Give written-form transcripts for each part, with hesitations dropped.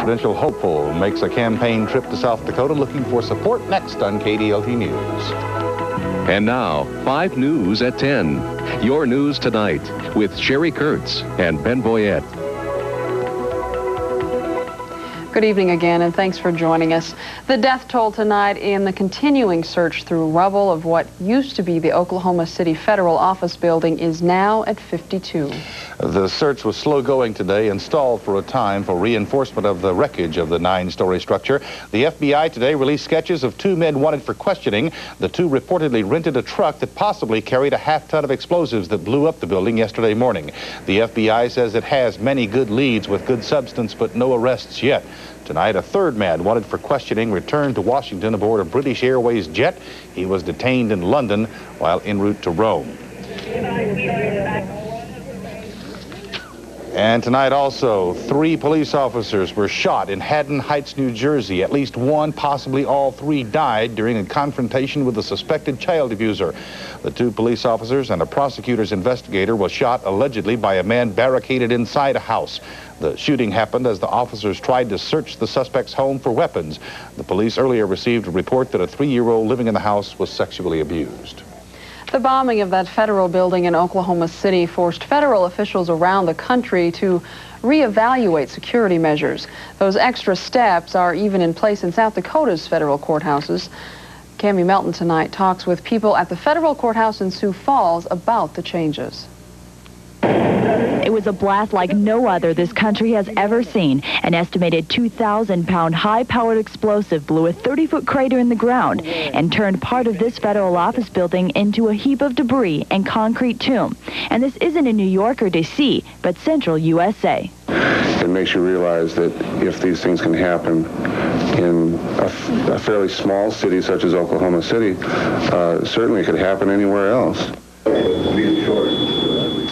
presidential hopeful makes a campaign trip to South Dakota looking for support next on KDLT News. And now, 5 News at 10. Your news tonight with Sherry Kurtz and Ben Boyett. Good evening again, and thanks for joining us. The death toll tonight in the continuing search through rubble of what used to be the Oklahoma City Federal Office Building is now at 52. The search was slow going today and stalled for a time for reinforcement of the wreckage of the 9-story structure. The FBI today released sketches of 2 men wanted for questioning. The 2 reportedly rented a truck that possibly carried a half-ton of explosives that blew up the building yesterday morning. The FBI says it has many good leads with good substance, but no arrests yet. Tonight, a 3rd man wanted for questioning returned to Washington aboard a British Airways jet. He was detained in London while en route to Rome. And tonight also, 3 police officers were shot in Haddon Heights, New Jersey. At least 1, possibly all 3, died during a confrontation with a suspected child abuser. The 2 police officers and a prosecutor's investigator was shot allegedly by a man barricaded inside a house. The shooting happened as the officers tried to search the suspect's home for weapons. The police earlier received a report that a 3-year-old living in the house was sexually abused. The bombing of that federal building in Oklahoma City forced federal officials around the country to reevaluate security measures. Those extra steps are even in place in South Dakota's federal courthouses. Cammie Melton tonight talks with people at the federal courthouse in Sioux Falls about the changes. It was a blast like no other this country has ever seen. An estimated 2,000-pound high-powered explosive blew a 30-foot crater in the ground and turned part of this federal office building into a heap of debris and concrete tomb. And this isn't in New York or D.C., but central USA. It makes you realize that if these things can happen in a fairly small city such as Oklahoma City, certainly it could happen anywhere else.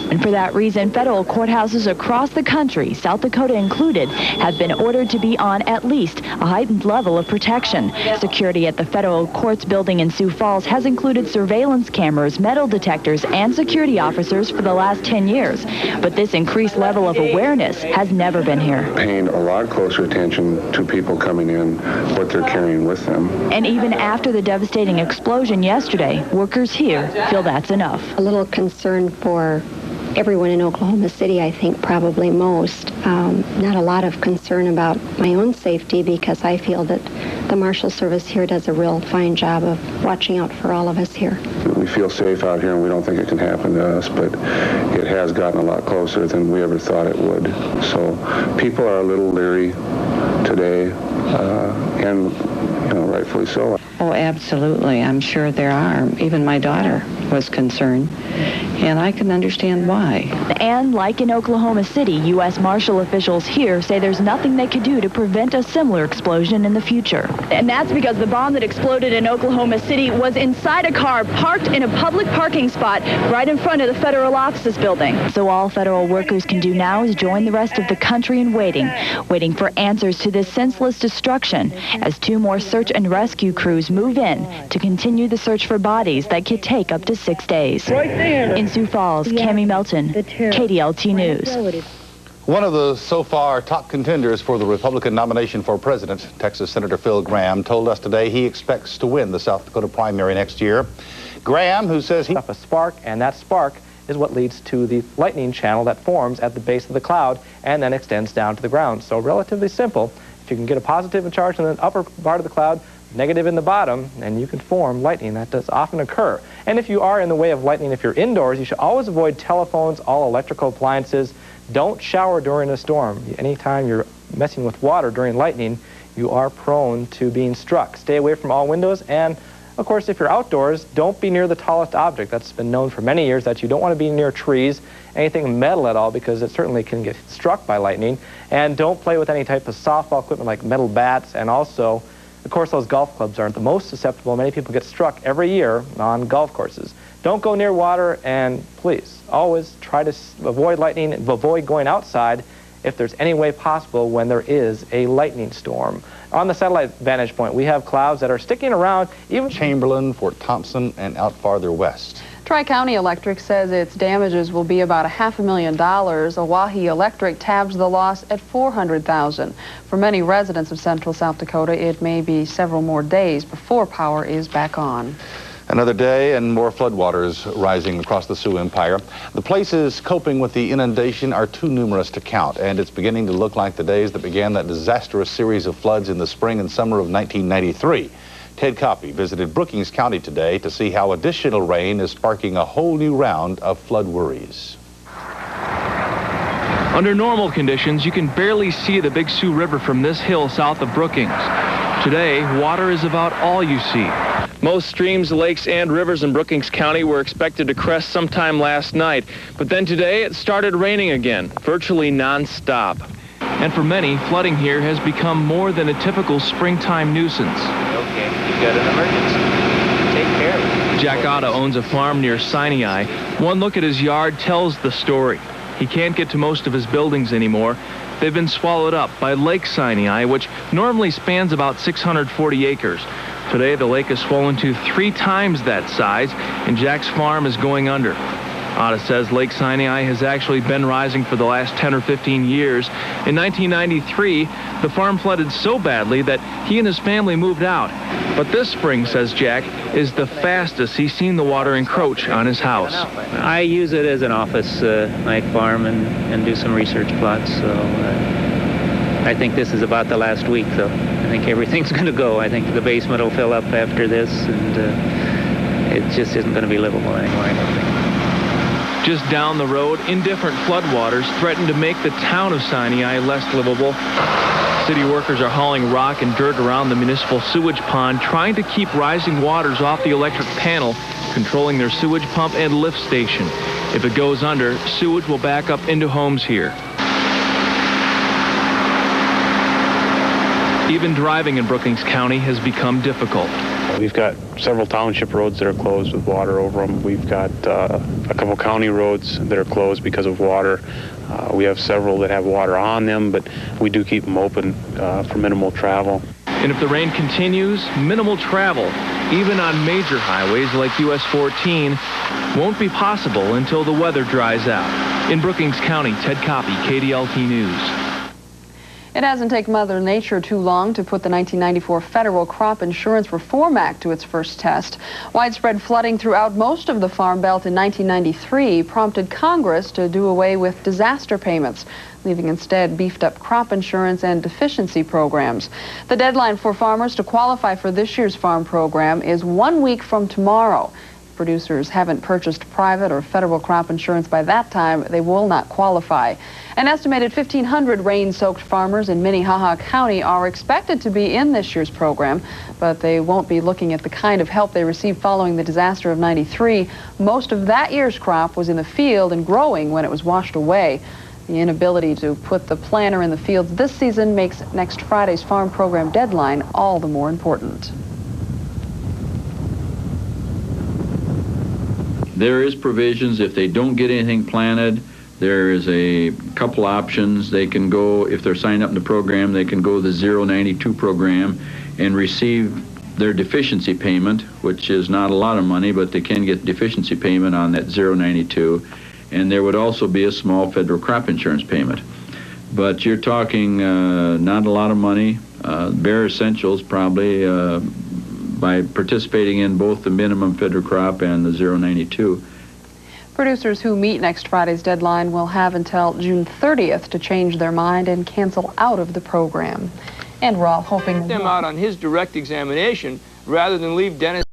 And for that reason, federal courthouses across the country, South Dakota included, have been ordered to be on at least a heightened level of protection. Security at the federal courts building in Sioux Falls has included surveillance cameras, metal detectors, and security officers for the last 10 years. But this increased level of awareness has never been here. Paying a lot closer attention to people coming in, what they're carrying with them. And even after the devastating explosion yesterday, workers here feel that's enough. A little concern for everyone in Oklahoma City, I think probably most. Not a lot of concern about my own safety because I feel that the Marshal Service here does a real fine job of watching out for all of us here. We feel safe out here and we don't think it can happen to us, but it has gotten a lot closer than we ever thought it would. So people are a little leery today, and rightfully so. Oh, absolutely. I'm sure there are. Even my daughter was concerned, and I can understand why. And like in Oklahoma City, U.S. Marshal officials here say there's nothing they could do to prevent a similar explosion in the future. And that's because the bomb that exploded in Oklahoma City was inside a car parked in a public parking spot right in front of the federal offices building. So all federal workers can do now is join the rest of the country in waiting for answers to this senseless destruction as 2 more search and rescue crews move in to continue the search for bodies that could take up to 6 days. Right there. In Sioux Falls, Cammie Melton, KDLT News. One of the so far top contenders for the Republican nomination for president, Texas Senator Phil Gramm, told us today he expects to win the South Dakota primary next year. Gramm, who says a spark, and that spark is what leads to the lightning channel that forms at the base of the cloud and then extends down to the ground. So relatively simple. If you can get a positive charge in the upper part of the cloud, negative in the bottom, and you can form lightning. That does often occur. And if you are in the way of lightning, if you're indoors, you should always avoid telephones, all electrical appliances. Don't shower during a storm. Anytime you're messing with water during lightning, you are prone to being struck. Stay away from all windows, and of course, if you're outdoors, don't be near the tallest object. That's been known for many years that you don't want to be near trees, anything metal at all, because it certainly can get struck by lightning. And don't play with any type of softball equipment like metal bats, and also, of course, those golf clubs are the most susceptible. Many people get struck every year on golf courses. Don't go near water, and please, always try to avoid lightning, avoid going outside if there's any way possible when there is a lightning storm. On the satellite vantage point, we have clouds that are sticking around, even Chamberlain, Fort Thompson, and out farther west. Tri-County Electric says its damages will be about $500,000. Oahe Electric tabs the loss at $400,000. For many residents of central South Dakota, it may be several more days before power is back on. Another day and more floodwaters rising across the Sioux Empire. The places coping with the inundation are too numerous to count, and it's beginning to look like the days that began that disastrous series of floods in the spring and summer of 1993. Ted Koppy visited Brookings County today to see how additional rain is sparking a whole new round of flood worries. Under normal conditions, you can barely see the Big Sioux River from this hill south of Brookings. Today, water is about all you see. Most streams, lakes, and rivers in Brookings County were expected to crest sometime last night, but then today it started raining again, virtually non-stop. And for many, flooding here has become more than a typical springtime nuisance. Okay, you've got an emergency. Take care of it. Jack Otta owns a farm near Sinai. One look at his yard tells the story. He can't get to most of his buildings anymore. They've been swallowed up by Lake Sinai, which normally spans about 640 acres. Today, the lake has swollen to 3 times that size, and Jack's farm is going under. Otta says Lake Sinai has actually been rising for the last 10 or 15 years. In 1993, the farm flooded so badly that he and his family moved out. But this spring, says Jack, is the fastest he's seen the water encroach on his house. I use it as an office, my farm, and do some research plots. So I think this is about the last week, though. I think everything's going to go. I think the basement will fill up after this, and it just isn't going to be livable anymore, I don't think. Just down the road, indifferent floodwaters threaten to make the town of Sinai less livable. City workers are hauling rock and dirt around the municipal sewage pond, trying to keep rising waters off the electric panel, controlling their sewage pump and lift station. If it goes under, sewage will back up into homes here. Even driving in Brookings County has become difficult. We've got several township roads that are closed with water over them. We've got a couple county roads that are closed because of water. We have several that have water on them, but we do keep them open for minimal travel. And if the rain continues, minimal travel, even on major highways like US 14, won't be possible until the weather dries out. In Brookings County, Ted Koppy, KDLT News. It hasn't taken Mother Nature too long to put the 1994 Federal Crop Insurance Reform Act to its first test. Widespread flooding throughout most of the Farm Belt in 1993 prompted Congress to do away with disaster payments, leaving instead beefed up crop insurance and deficiency programs. The deadline for farmers to qualify for this year's farm program is 1 week from tomorrow. If producers haven't purchased private or federal crop insurance by that time, they will not qualify. An estimated 1,500 rain-soaked farmers in Minnehaha County are expected to be in this year's program, but they won't be looking at the kind of help they received following the disaster of '93. Most of that year's crop was in the field and growing when it was washed away. The inability to put the planter in the fields this season makes next Friday's farm program deadline all the more important. There is provisions if they don't get anything planted. There is a couple options. They can go, if they're signed up in the program, they can go the 092 program and receive their deficiency payment, which is not a lot of money, but they can get deficiency payment on that 092. And there would also be a small federal crop insurance payment. But you're talking not a lot of money. Bare essentials probably by participating in both the minimum federal crop and the 092. Producers who meet next Friday's deadline will have until June 30th to change their mind and cancel out of the program. And we're all hoping them out on his direct examination rather than leave Dennis